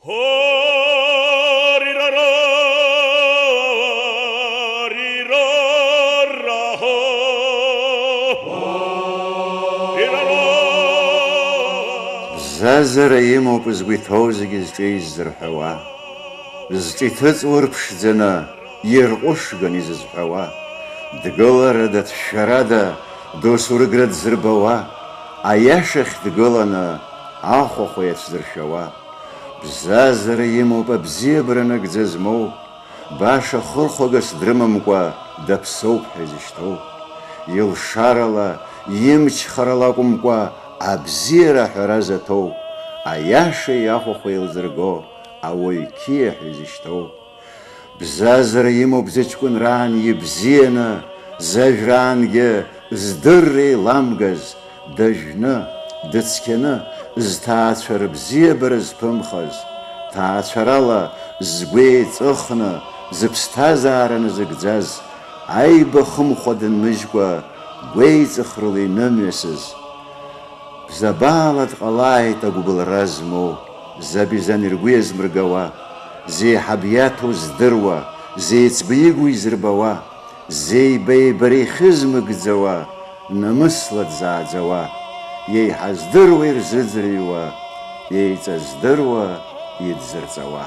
Зазара имоуп згәы зегьы зҿы иззырҳәауа, зҿы иҭыҵуа рԥшӡаны ирҟәышган изызҳәауа, дгыларада дшәарада досу рыгра дзырбауа, аиашахь дгыланы ахәахә иацәзыршәауа, бзазара имоуп абзиабара нагӡа змоу, баша хырхәагас дрымамкәа даԥсоуп ҳәа изышьҭоу, илшарала, имчхарала акәымкәа абзиара ҳәара заҭоу, аиаша иахәахә еилзырго ауаҩ қьиа ҳәа изышьҭоу, бзазара имоуп зыҷкәынраан ибзианы, зажәраангьы здырра еиламгаз, дажәны, дыцқьаны, зҭаацәа рыбзиабара зԥымхаз, ҭаацәарала згәы еиҵыхны, зыԥсҭазаара назыгӡаз, аиба хымхәа дынмыжькәа гәеиҵыхрыла инымҩасыз, бзабаала дҟалааит агәыбылра змоу, забизан иргәы иазмыргауа, зеиҳаб иаҭәоу здыруа, зеиҵбы изырбауа, зеибаибара ихызмыгӡауа, намысла дзааӡауа, иеиҳа здыруа ирзыӡырҩуа, иеиҵаздыруа идзырҵауа.